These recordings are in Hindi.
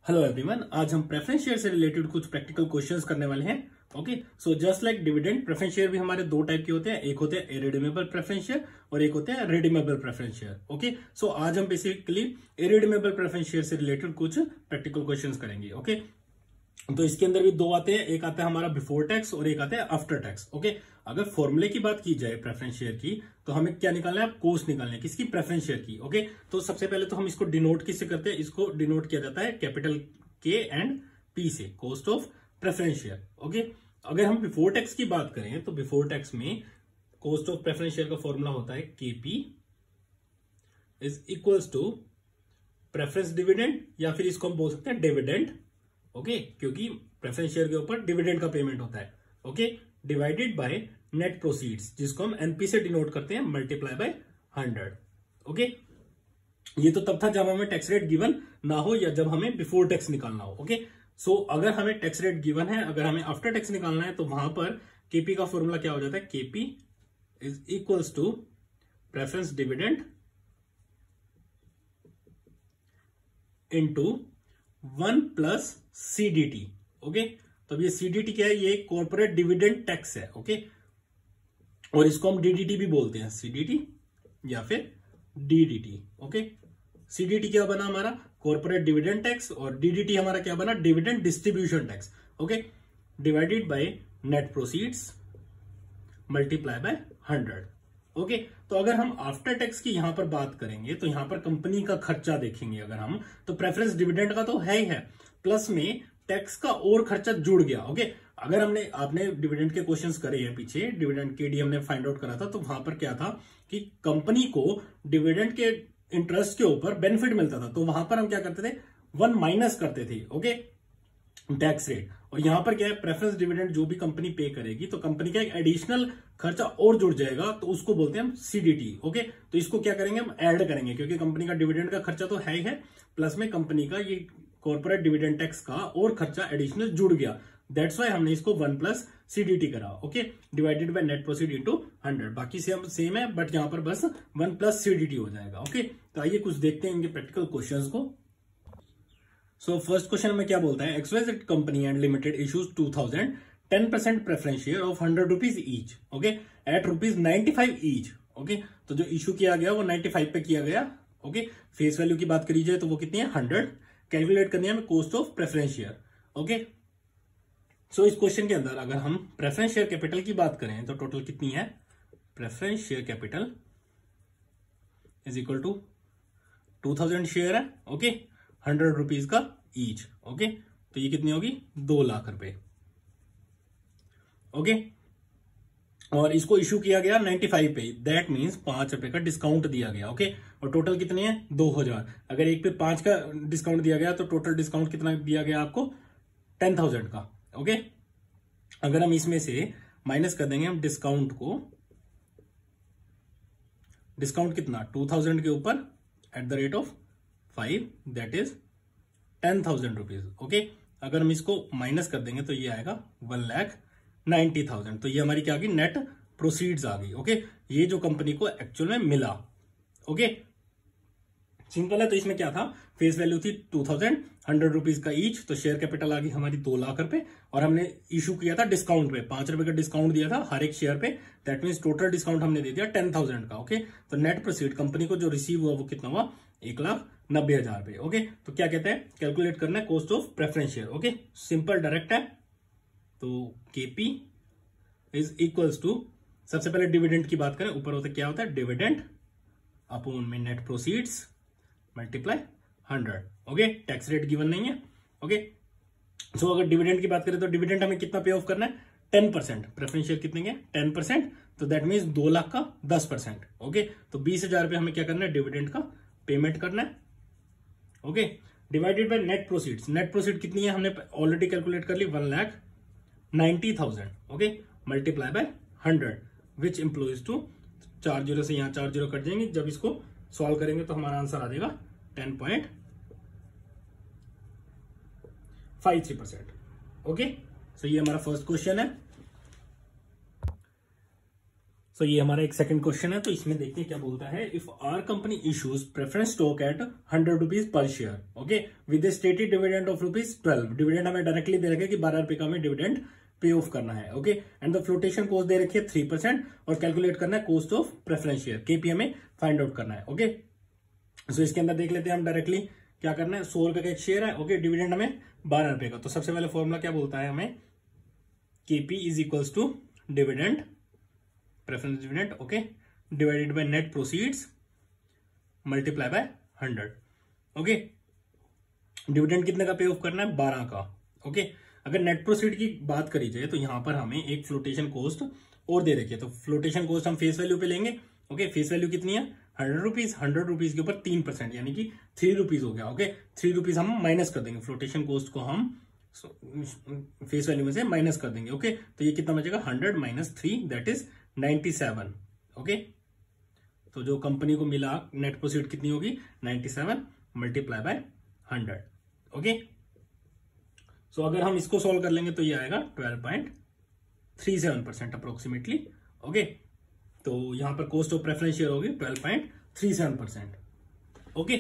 हेलो एवरीवन, आज हम प्रेफरेंस शेयर से रिलेटेड कुछ प्रैक्टिकल क्वेश्चंस करने वाले हैं। Okay, so just like dividend, preference share भी हमारे दो टाइप के होते हैं। एक होते हैं इरेडीमेबल प्रेफरेंस शेयर और एक होते हैं रिडीमेबल प्रेफरेंस शेयर। ओके, सो आज हम बेसिकली इरेडीमेबल प्रेफरेंस शेयर से रिलेटेड कुछ प्रैक्टिकल क्वेश्चंस करेंगे। ओके, तो इसके अंदर भी दो आते हैं, एक आता है हमारा बिफोर टैक्स और एक आता है आफ्टर टैक्स। ओके, अगर फॉर्मूले की बात की जाए प्रेफरेंस शेयर की, तो हमें क्या निकालना है? कॉस्ट निकालना है। किसकी? प्रेफरेंस शेयर की। ओके, तो सबसे पहले तो हम इसको डिनोट किससे करते हैं? इसको डिनोट किया जाता है कैपिटल के एंड पी से, cost of preference share. Okay, अगर हम बिफोर टैक्स की बात करें तो बिफोर टैक्स में कॉस्ट ऑफ प्रेफरेंस शेयर का फॉर्मूला होता है KP is equals to preference dividend, या फिर इसको हम बोल सकते हैं डिविडेंड। ओके, क्योंकि प्रेफरेंस शेयर के ऊपर डिविडेंड का पेमेंट होता है। Okay, divided by net proceeds, जिसको हम एनपी से डिनोट करते हैं, मल्टीप्लाई बाय 100। ओके, ये तो तब था जब हमें टैक्स रेट गिवन ना हो या जब हमें बिफोर टैक्स निकालना हो। ओके, सो अगर हमें टैक्स रेट गिवन है, अगर हमें आफ्टर टैक्स निकालना है, तो वहां पर केपी का फॉर्मूला क्या हो जाता है? KP is equals to preference dividend into 1 plus CDT. Okay, तो अब ये सीडीटी क्या है? ये कॉर्पोरेट डिविडेंड टैक्स है। ओके, और इसको हम डीडीटी भी बोलते हैं, सीडीटी या फिर डीडीटी। ओके, सीडीटी क्या बना हमारा? कॉर्पोरेट डिविडेंड टैक्स, और डीडीटी हमारा क्या बना? Dividend distribution tax. Okay, divided by net proceeds multiply by 100। Okay, तो अगर हम आफ्टर टैक्स की यहां पर बात करेंगे तो यहां पर कंपनी का खर्चा देखेंगे अगर हम, तो प्रेफरेंस डिविडेंड का तो है ही है, प्लस में टैक्स का और खर्चा जुड़ गया। ओके, अगर आपने डिविडेंड के क्वेश्चंस करे हैं पीछे, डिविडेंड केडी हमने फाइंड आउट करा था, तो वहां पर क्या था कि कंपनी को डिविडेंड के इंटरेस्ट के ऊपर बेनिफिट मिलता था, तो वहां पर हम क्या करते थे? 1 माइनस करते थे। Okay, tax rate. और यहां पर क्या है? प्रेफरेंस डिविडेंड जो भी कंपनी पे करेगी, तो कंपनी का एक एडिशनल खर्चा और जुड़ जाएगा, तो उसको बोलते हैं हम सीडीटी। ओके, तो इसको क्या करेंगे? हम ऐड करेंगे, क्योंकि कंपनी का डिविडेंड का खर्चा तो है ही है, प्लस में कंपनी का ये कॉर्पोरेट डिविडेंड टैक्स का और खर्चा एडिशनल जुड़ गया। दैट्स वाई हमने इसको 1 प्लस सीडीटी करा। Okay, divided by net proceed into 100। बाकी सेम है, बट यहां पर बस 1 प्लस सीडीटी हो जाएगा। ओके, तो आइए कुछ देखते हैं इनके प्रैक्टिकल क्वेश्चंस को। सो फर्स्ट क्वेश्चन में क्या बोलता है? XYZ company and limited issues 2000 10% preference share of 100 rupees each. Okay, at rupees 95 each. Okay, तो जो इशू किया गया वो 95 पे किया गया। ओके, फेस वैल्यू की बात करी जाए तो वो कितनी है? 100। कैलकुलेट करनी है हमें cost of preference share. Okay, so इस क्वेश्चन के अंदर अगर हम प्रेफरेंस शेयर कैपिटल की बात करें तो टोटल कितनी है? Preference share capital is equal to 2000 share है। ओके, 100 रुपीज का ईच। ओके, तो ये कितनी होगी? 2 लाख रुपए। ओके, और इसको इशू किया गया 95 पे, दैट मीन्स 5 रुपए का डिस्काउंट दिया गया। ओके, और टोटल कितने हैं? 2000। अगर एक पे 5 का डिस्काउंट दिया गया तो टोटल डिस्काउंट कितना दिया गया आपको? 10,000 का। ओके, अगर हम इसमें से माइनस कर देंगे हम डिस्काउंट को, डिस्काउंट कितना? 2000 के ऊपर at the rate of 5, that is 10,000 rupees. Okay, अगर हम इसको माइनस कर देंगे तो ये आएगा 1,90,000। तो ये हमारी क्या आ गई? नेट प्रोसीड्स आ गई। ओके, ये जो कंपनी को एक्चुअल में मिला। ओके, सिंपल है। तो इसमें क्या था? फेस वैल्यू थी 2000, 100 रुपीज का ईच, तो शेयर कैपिटल आ गई हमारी 2 लाख रुपए, और हमने इशू किया था डिस्काउंट पे, 5 रुपए का डिस्काउंट दिया था हर एक शेयर पे, दैट मीन्स टोटल डिस्काउंट हमने दे दिया 10,000 का। ओके, तो नेट प्रोसीड कंपनी को जो रिसीव हुआ वो कितना हुआ? 1,90,000 रुपए। ओके, तो क्या कहते हैं? कैलकुलेट करना है cost of preference share. Okay, simple direct है। तो केपी इज इक्वल्स टू, सबसे पहले डिविडेंड की बात करें, ऊपर होता क्या होता है? डिविडेंड अपॉन में net proceeds multiply 100। Okay, tax rate given नहीं है। ओके, सो अगर डिविडेंड की बात करें तो डिविडेंड हमें कितना पे ऑफ करना है? 10%। प्रेफरेंस शेयर कितने के? 10%, तो दैट मीन्स 2 लाख का 10%। ओके, तो 20,000 रुपए हमें क्या करना है? डिविडेंड का पेमेंट करना है। Okay, divided by net proceeds. Net proceed कितनी है? हमने ऑलरेडी कैलकुलेट कर ली, 1,90,000। Okay, multiply by 100 which implies two, 4 zero से यहां 4 जीरो कट जाएंगे, जब इसको सॉल्व करेंगे तो हमारा आंसर आ जाएगा 10.53%। ओके, सो ये हमारा फर्स्ट क्वेश्चन है। तो ये हमारा एक सेकंड क्वेश्चन है, तो इसमें देखते हैं क्या बोलता है। If our company issues preference stock at 100 rupees per share, okay, with stated dividend of ₹12। Dividend हमें डायरेक्टली दे रखा है कि 12 रुपए का हमें डिविडेंड पे ऑफ करना है, okay. And the flotation cost दे रखी है 3% और कैलकुलेट करना है cost of preference share, KP हमें फाइंड आउट करना है, ओके। सो इसके अंदर देख लेते हैं हम डायरेक्टली क्या करना है। 100 रुपए का एक शेयर है, ओके, डिविडेंड हमें 12 रुपए का। तो सबसे पहले फॉर्मूला क्या बोलता है हमें, KP is equals to dividend, preference dividend, okay, divided by net proceeds multiply by 100, okay. Dividend कितने का पे ऑफ करना है, 12 का, ओके। अगर नेट प्रोसीड की बात करी जाए तो यहां पर हमें एक फ्लोटेशन कॉस्ट और दे रखी है, तो फ्लोटेशन कॉस्ट हम फेस वैल्यू पे लेंगे, ओके। फेस वैल्यू कितनी है, 100 रुपीज। 100 रुपीज के ऊपर 3% यानी कि 3 रुपीज हो गया, ओके। 3 रुपीज हम माइनस कर देंगे, फ्लोटेशन कॉस्ट को हम फेस वैल्यू में से माइनस कर देंगे, ओके। तो ये कितना बचेगा, 100 माइनस 3 दैट इज 97, ओके। तो जो कंपनी को मिला नेट प्रोसीड कितनी होगी, 97 मल्टीप्लाई बाय 100, ओके। सो अगर हम इसको सॉल्व कर लेंगे तो ये आएगा 12.37% अप्रोक्सीमेटली, ओके। तो यहां पर कॉस्ट ऑफ प्रेफरेंस शेयर होगी 12.37%, ओके।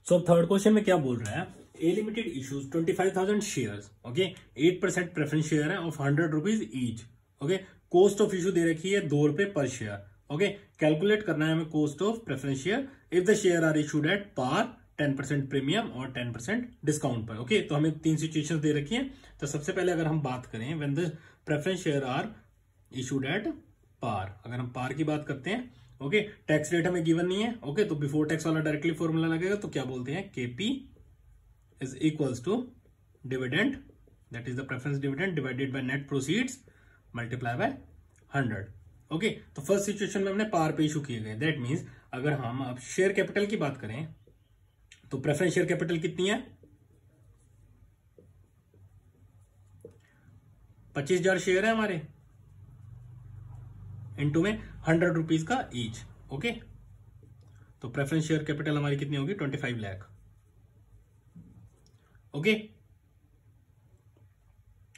सो थर्ड क्वेश्चन में क्या बोल रहा है, A limited issues 25,000 shares, okay, 8% preference share है of 100 rupees each, okay. Cost of issue दे रखी है 2 रुपए पर शेयर, ओके। कैलकुलेट करना है हमें cost of preference share if the share are issued at par, 10% premium और 10% डिस्काउंट पर, ओके। तो हमें 3 सिचुएशंस दे रखी हैं। तो सबसे पहले अगर हम बात करें when the preference share are issued at par, अगर हम पार की बात करते हैं, ओके, टैक्स रेट हमें गिवन नहीं है, ओके। तो बिफोर टैक्स वाला डायरेक्टली फॉर्मूला लगेगा, तो क्या बोलते हैं, KP is equals to dividend, that is the preference dividend divided by net proceeds multiply by 100, okay. तो फर्स्ट सिचुएशन में हमने पार पे इशू किए गए, दैट मीन्स अगर हम अब शेयर कैपिटल की बात करें तो प्रेफरेंस शेयर कैपिटल कितनी है, 25,000 शेयर है हमारे, इनटू में 100 रुपीज का ईच, ओके। तो प्रेफरेंस शेयर कैपिटल हमारी कितनी होगी, 25 लाख, ओके।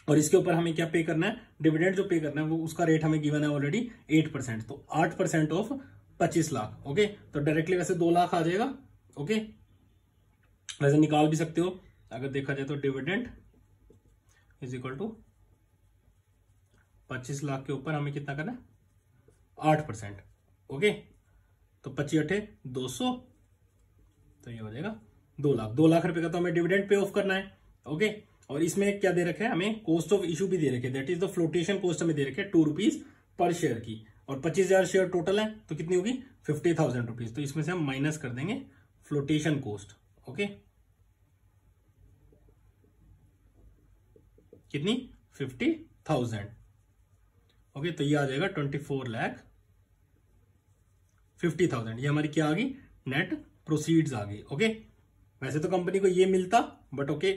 और इसके ऊपर हमें क्या पे करना है, डिविडेंड जो पे करना है वो उसका रेट हमें गिवन है ऑलरेडी 8%, तो 8% ऑफ 25 लाख, ओके। तो डायरेक्टली वैसे 2 लाख आ जाएगा, ओके। वैसे निकाल भी सकते हो अगर देखा जाए तो, dividend is equal to 25 lakh के ऊपर हमें कितना करना है, 8%, ओके। तो 25 8 200, तो ये हो जाएगा 2 लाख। 2 लाख रुपए का तो हमें डिविडेंड पे ऑफ करना है, ओके। और इसमें क्या दे रखा है, हमें कॉस्ट ऑफ इशू भी दे रखे, that is the flotation cost हमें दे रखे 2 रुपीज पर शेयर की, और 25,000 शेयर टोटल है तो कितनी होगी, 50,000 रुपीज। तो इसमें से हम माइनस कर देंगे फ्लोटेशन कॉस्ट, ओके। कितनी, 50,000, ओके। तो ये आ जाएगा 24,50,000। ये हमारी क्या आ गई, नेट प्रोसीड्स आ गई, ओके। वैसे तो कंपनी को ये मिलता, बट ओके,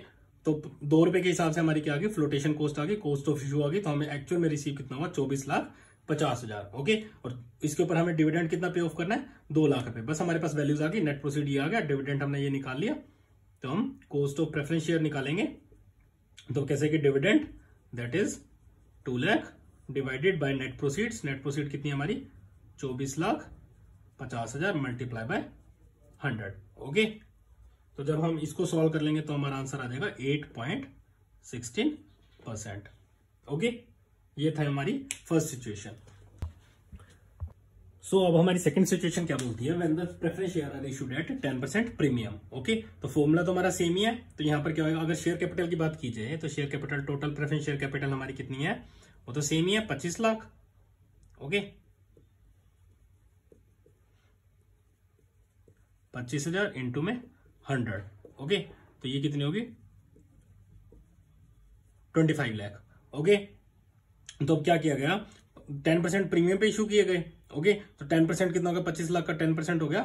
तो 2 रुपए के हिसाब से हमारी क्या आ गई, फ्लोटेशन कॉस्ट आ गई, कॉस्ट ऑफ इशू आ गई। तो हमें एक्चुअल में रिसीव कितना हुआ, 24,50,000, ओके। और इसके ऊपर हमें डिविडेंड कितना पे ऑफ करना है, 2 लाख रुपए। बस हमारे पास वैल्यूज आ गई, नेट प्रोसीड ये आ गया, डिविडेंड हमने ये निकाल लिया। तो हम कॉस्ट ऑफ प्रेफरेंस शेयर निकालेंगे, तो कैसे कि dividend that is 2 lakh divided by net proceeds, net proceed कितनी हमारी 24,50,000 मल्टीप्लाई बाय 100, ओके। तो जब हम इसको सॉल्व कर लेंगे तो हमारा आंसर आ जाएगा 8.16%, ओके। ये था हमारी फर्स्ट सिचुएशन। सो अब हमारी सेकंड सिचुएशन क्या बोलती है, when the preference share are issued at 10% premium, okay. तो फॉर्मूला तो हमारा सेम ही है। तो यहां पर क्या होगा, अगर शेयर कैपिटल की बात की जाए तो share capital, total preference share capital हमारी कितनी है, वो तो सेम ही है, 25 लाख, ओके। 25,000 इंटू में 100, ओके। तो ये कितनी होगी, 25 लाख, ओके। तो अब क्या किया गया, 10% प्रीमियम पे इशू किए गए, ओके। तो 10% कितना होगा, 25 लाख का 10% हो गया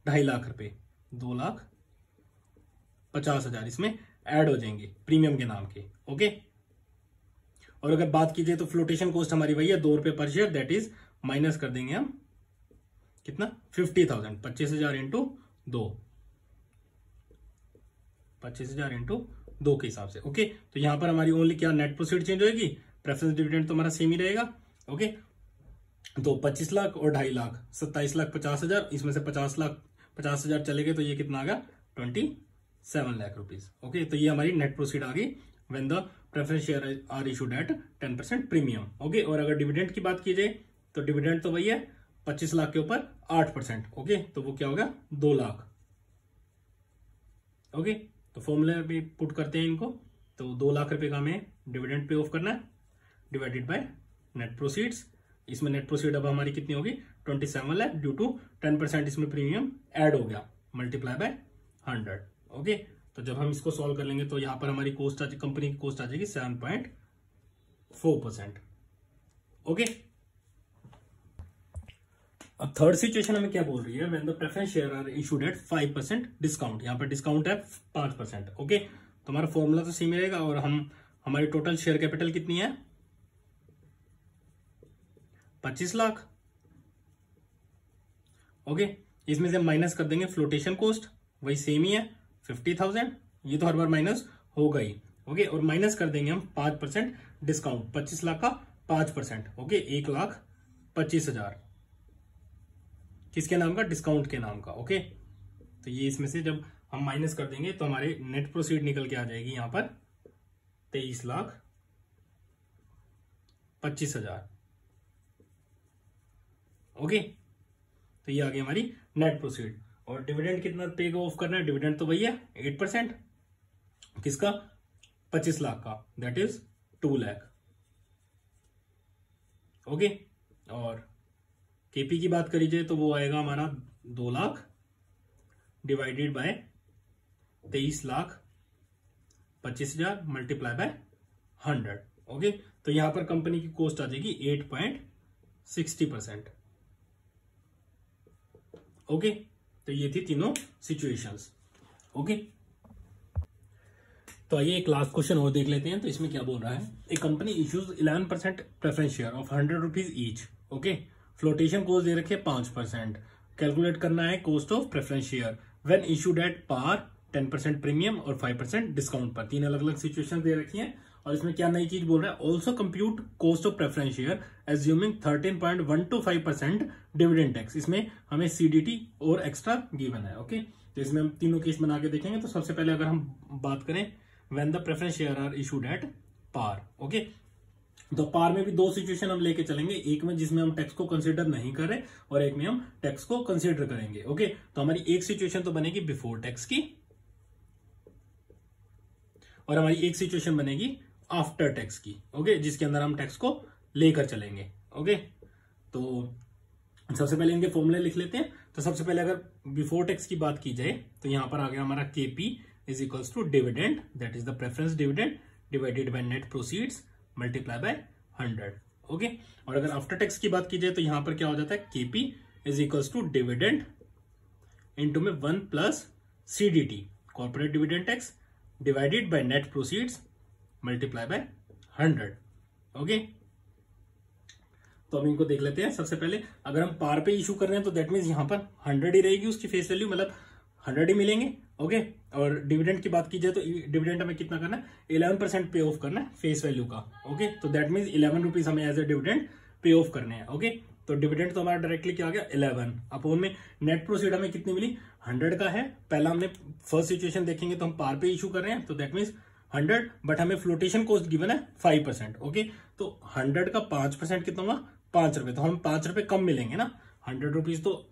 2.5 लाख रुपए, 2,50,000 इसमें ऐड हो जाएंगे प्रीमियम के नाम के, ओके। और अगर बात की जाए तो फ्लोटेशन कॉस्ट हमारी वही है 2 रुपए पर शेयर, दैट इज माइनस कर देंगे हम कितना, 50,000, 25,000 इंटू 2, 25,000 इंटू 2 के हिसाब से, ओके। तो यहां पर हमारी ओनली क्या नेट प्रोसीड चेंज होगी, प्रेफरेंस डिविडेंड तो हमारा सेम ही रहेगा, ओके, तो 25 लाख और 2.5 लाख 27,50,000, इसमें से 50,50,000 चले गए तो ये कितना आ गया 27 लाख रुपीज। ओके, तो ये हमारी नेट प्रोसीड आ गई when the preference share are issued at 10% premium. Okay, और अगर डिविडेंड की बात की जाए तो डिविडेंड तो वही है 25 लाख के ऊपर 8%। ओके, तो वो क्या होगा 2 लाख। ओके, तो फॉर्मूला भी पुट करते हैं इनको, तो 2 लाख रुपए का हमें डिविडेंड पे ऑफ करना है डिवाइडेड बाय नेट प्रोसीड्स। इसमें नेट प्रोसीड अब हमारी कितनी होगी 27 लाख ड्यू टू 10% इसमें प्रीमियम ऐड हो गया मल्टीप्लाई बाय 100। ओके, तो जब हम इसको सॉल्व कर लेंगे तो यहां पर हमारी कॉस्ट आ कंपनी की कॉस्ट आ जाएगी 7.4%। ओके, अब थर्ड सिचुएशन हमें क्या बोल रही है when the preference share are issued at 5% discount. यहां पर डिस्काउंट है 5%। ओके, तो हमारा फॉर्मूला तो सेम रहेगा और हमारी टोटल शेयर कैपिटल कितनी है 25 लाख। ओके, इसमें से माइनस कर देंगे फ्लोटेशन कॉस्ट, वही सेम ही है 50,000, ये तो हर बार माइनस होगा ही। ओके, और माइनस कर देंगे हम 5% डिस्काउंट, 25 लाख का 5%। ओके, 1,25,000 किसके नाम का डिस्काउंट के नाम का। ओके, तो ये इसमें से जब हम माइनस कर देंगे तो हमारे नेट प्रोसीड निकल के आ जाएगी यहां पर 23,25,000। ओके, तो ये आ गई हमारी नेट प्रोसीड। और डिविडेंड कितना पे ऑफ करना है, डिविडेंड तो वही है 8% किसका 25 लाख का, दैट इज 2 लाख। ओके, और केपी की बात करी जाए तो वो आएगा हमारा 2 lakh divided by 23,25,000 multiply by 100। Okay, तो यहां पर कंपनी की कॉस्ट आ जाएगी 8.60%। ओके, तो ये थी तीनों सिचुएशंस। ओके, तो आइए एक लास्ट क्वेश्चन और देख लेते हैं। तो इसमें क्या बोल रहा है, a company issues 11% preference share of 100 rupees each. Okay, flotation cost दे रखे 5%, कैलकुलेट करना है cost of preference share when issued at par 10% premium और 5% डिस्काउंट पर। 3 अलग अलग सिचुएशन दे रखी हैं और इसमें क्या नई चीज बोल रहा है, also compute cost of preference share assuming 13.125% dividend tax. इसमें हमें सीडीटी और एक्स्ट्रा गिवन है। ओके, तो इसमें हम तीनों केस बना के देखेंगे। तो सबसे पहले अगर हम बात करें when the preference share are issued at par. Okay, तो पार में भी 2 सिचुएशन हम लेके चलेंगे, एक में जिसमें हम टैक्स को कंसीडर नहीं कर रहे और एक में हम टैक्स को कंसीडर करेंगे। ओके, तो हमारी एक सिचुएशन तो बनेगी बिफोर टैक्स की और हमारी एक सिचुएशन बनेगी आफ्टर टैक्स की। ओके, जिसके अंदर हम टैक्स को लेकर चलेंगे। ओके, तो सबसे पहले इनके फॉर्मूले लिख लेते हैं। तो सबसे पहले अगर बिफोर टैक्स की बात की जाए तो यहां पर आ गया हमारा KP is equals to dividend, that is the preference dividend divided by net proceeds multiply by 100। Okay, और अगर आफ्टर टैक्स की बात की जाए तो यहां पर क्या हो जाता है, KP is equals to dividend into में 1 plus CDT corporate dividend tax divided by net proceeds multiply by 100। Okay, तो अब इनको देख लेते हैं। सबसे पहले अगर हम पार पे इशू कर रहे हैं तो दैट मीन्स यहां पर 100 ही रहेगी उसकी फेस वैल्यू, मतलब 100 ही मिलेंगे। ओके, और डिविडेंड की बात की जाए तो डिविडेंड हमें कितना करना है, 11% पे ऑफ करना है फेस वैल्यू का। ओके, तो दैट मीन्स 11 रुपीज हमें as a dividend pay of करने हैं। ओके, तो डिविडेंड तो हमारा डायरेक्टली क्या आ गया 11 अपॉन में नेट प्रोसीड हमें कितनी मिली 100 का है। पहला हमने फर्स्ट सिचुएशन देखेंगे तो हम पार पे इशू कर रहे हैं तो दैट मीन्स 100, बट हमें फ्लोटेशन कॉस्ट गिवन है 5%। ओके, तो 100 का 5% कितना हुआ 5 रुपए, तो हम 5 रुपए कम मिलेंगे ना। 100 रुपीज तो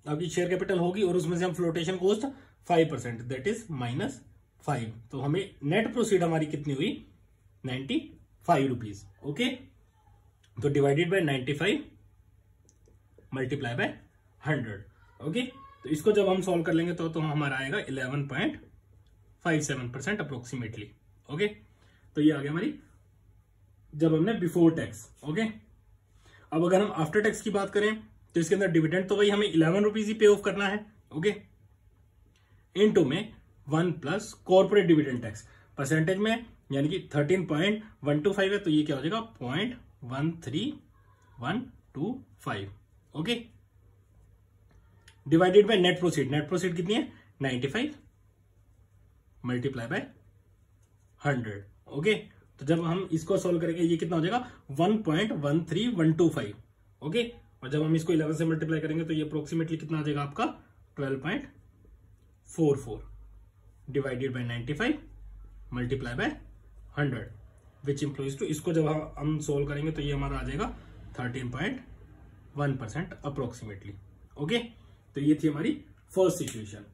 अभी शेयर कैपिटल होगी और उसमें से हम फ्लोटेशन कॉस्ट 5%, दैट इज -5। तो हमें नेट प्रोसीड हमारी कितनी हुई 95 रुपीज। ओके, तो divided by 95 multiply by 100। Okay, तो इसको जब हम सॉल्व कर लेंगे तो हमारा आएगा 11.57% अप्रोक्सीमेटली। ओके, तो ये आ गया हमारी जब हमने बिफोर टैक्स। ओके, अब अगर हम आफ्टर टैक्स की बात करें तो इसके अंदर डिविडेंड तो वही हमें 11 रुपीज ही पे ऑफ करना है। ओके, इनटू में 1 plus corporate dividend tax percentage में यानी कि 13.125 है तो ये क्या हो जाएगा 0.13125। Okay, divided by net proceed, net proceed कितनी है 95 मल्टीप्लाई बाय 100। ओके, तो तो जब हम इसको सोल्व करेंगे ये कितना हो जाएगा 1.13125। ओके, और जब हम इसको 11 से मल्टीप्लाई करेंगे तो ये अप्रोक्सीमेटली कितना आ जाएगा आपका 12.44 divided by 95 multiply by 100 which implies two, इसको जब हम सोल्व करेंगे तो ये हमारा आ जाएगा 13.1% अप्रोक्सीमेटली। ओके, तो ये थी हमारी फर्स्ट सिचुएशन।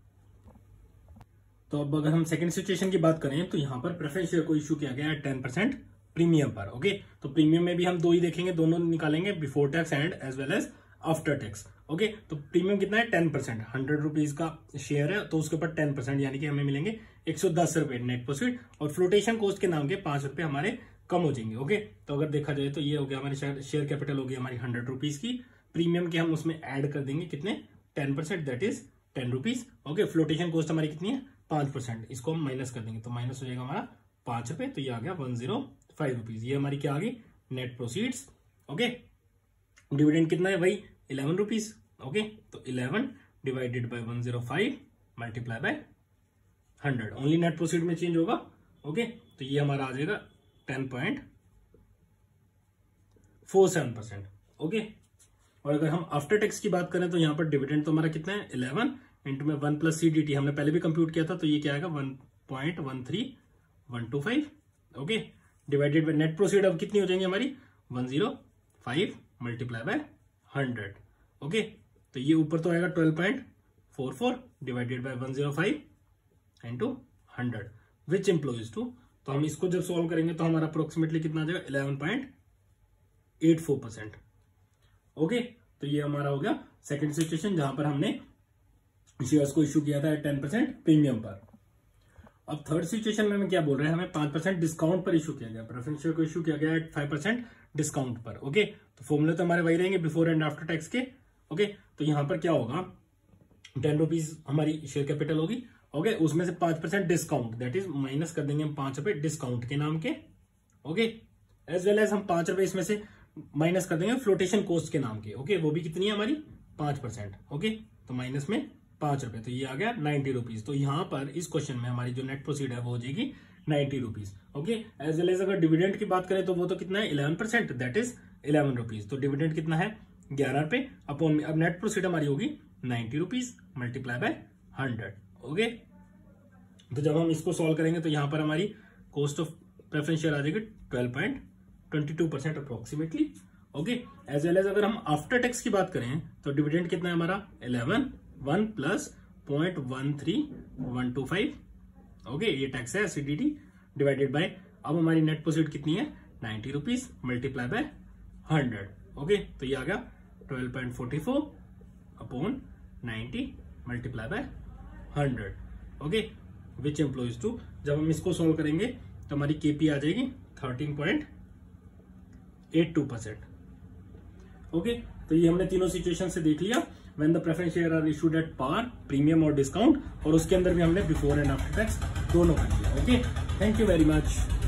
तो अब अगर हम सेकंड सिचुएशन की बात करें तो यहां पर प्रेफरेंस शेयर को इशू किया गया है 10% प्रीमियम पर। ओके, तो प्रीमियम में भी हम दो ही देखेंगे, दोनों निकालेंगे, before tax and as well as after tax. Okay, तो प्रीमियम कितना है 10%, 100 रुपीज का शेयर है तो उसके ऊपर 10% यानी कि हमें मिलेंगे 110 रुपए नेट प्रॉफिट, और फ्लोटेशन कॉस्ट के नाम के 5 रुपए हमारे कम हो जाएंगे। ओके, तो अगर देखा जाए तो ये हो गया हमारी शेयर कैपिटल हो गई हमारी 100 रुपीज की, प्रीमियम के हम उसमें ऐड कर देंगे कितने 10%, that is 10 rupees. Okay, flotation cost हमारी कितनी है 5%, इसको हम माइनस कर देंगे तो माइनस हो जाएगा हमारा 5 रुपए, तो ये आ गया 105 रुपीज। ये हमारी क्या आ गई नेट प्रोसीड्स। ओके, डिविडेंड कितना है भाई 11 रुपीज। ओके, तो 11 divided by 105 multiply by 100, only net proceed में चेंज होगा। ओके, तो ये हमारा आ जाएगा 10.47%। ओके, और अगर हम आफ्टर टैक्स की बात करें तो यहां पर डिविडेंड तो हमारा कितना है 11 इंटू में 1 प्लस CDT हमने पहले भी कंप्यूट किया था, तो ये क्या आएगा 1.13125। Okay, divided by net proceed अब कितनी हो जाएंगी हमारी 105 मल्टीप्लाई बाय 100। ओके, तो ये ऊपर तो आएगा 12.44 divided by 105 into 100 which implies two, तो हम इसको जब सॉल्व करेंगे तो हमारा अप्रोक्सीमेटली कितना आ जाएगा 11.84%। ओके, तो ये हमारा हो गया सेकंड सिचुएशन जहां पर हमने शेयर्स को इश्यू किया था 10% प्रीमियम पर। अब थर्ड सिचुएशन में हम क्या बोल रहे हैं, हमें 5% डिस्काउंट पर इश्यू किया गया, प्रेफरेंस शेयर को इश्यू किया गया 5% डिस्काउंट पर। ओके, तो फॉर्मूले तो हमारे वही रहेंगे बिफोर एंड आफ्टर टैक्स के। ओके, तो यहां पर क्या होगा 10 रुपीज हमारी शेयर कैपिटल होगी। ओके, उसमें से 5% डिस्काउंट, दैट इज माइनस कर देंगे हम 5 रुपए डिस्काउंट के नाम के। ओके, एज वेल एज हम 5 रुपए इसमें से माइनस कर देंगे फ्लोटेशन कॉस्ट के नाम के। ओके, वो भी कितनी है हमारी 5%। ओके, तो माइनस में 5 रुपए, तो ये आ गया 90 रुपीज। तो यहां पर इस क्वेश्चन में हमारी जो नेट प्रोसीड है वो हो जाएगी 90 rupees. Okay, as well as अगर डिविडेंड की बात करें तो वो तो कितना है 11%, दैट इज 11 रुपीज। तो डिविडेंड कितना है 11 रुपए अपॉन, अब नेट प्रोसीड हमारी होगी 90 रुपीज मल्टीप्लाई बाय 100। ओके, तो जब हम इसको सॉल्व करेंगे तो यहां पर हमारी कॉस्ट ऑफ प्रेफरेंस शेयर आ जाएगी 12.22% approximately. Okay, as well as अगर हम आफ्टर टैक्स की बात करें तो डिविडेंड कितना है हमारा 11 1 प्लस 0.13125। ओके, ये टैक्स है CDT डिवाइडेड बाय, अब हमारी नेट प्रोसीड कितनी है 90 रुपीज मल्टीप्लाई बाय 100। ओके, तो ये आ गया 12.44 upon 90 multiply by 100। Okay, which implies two, जब हम इसको सोल्व करेंगे तो हमारी KP आ जाएगी 13.82%। ओके, तो ये हमने तीनों सिचुएशन से देख लिया, when the preference share are issued at par, premium और डिस्काउंट, और उसके अंदर भी हमने बिफोर एंड आफ्टर टैक्स दोनों कर दिया। Okay, thank you very much.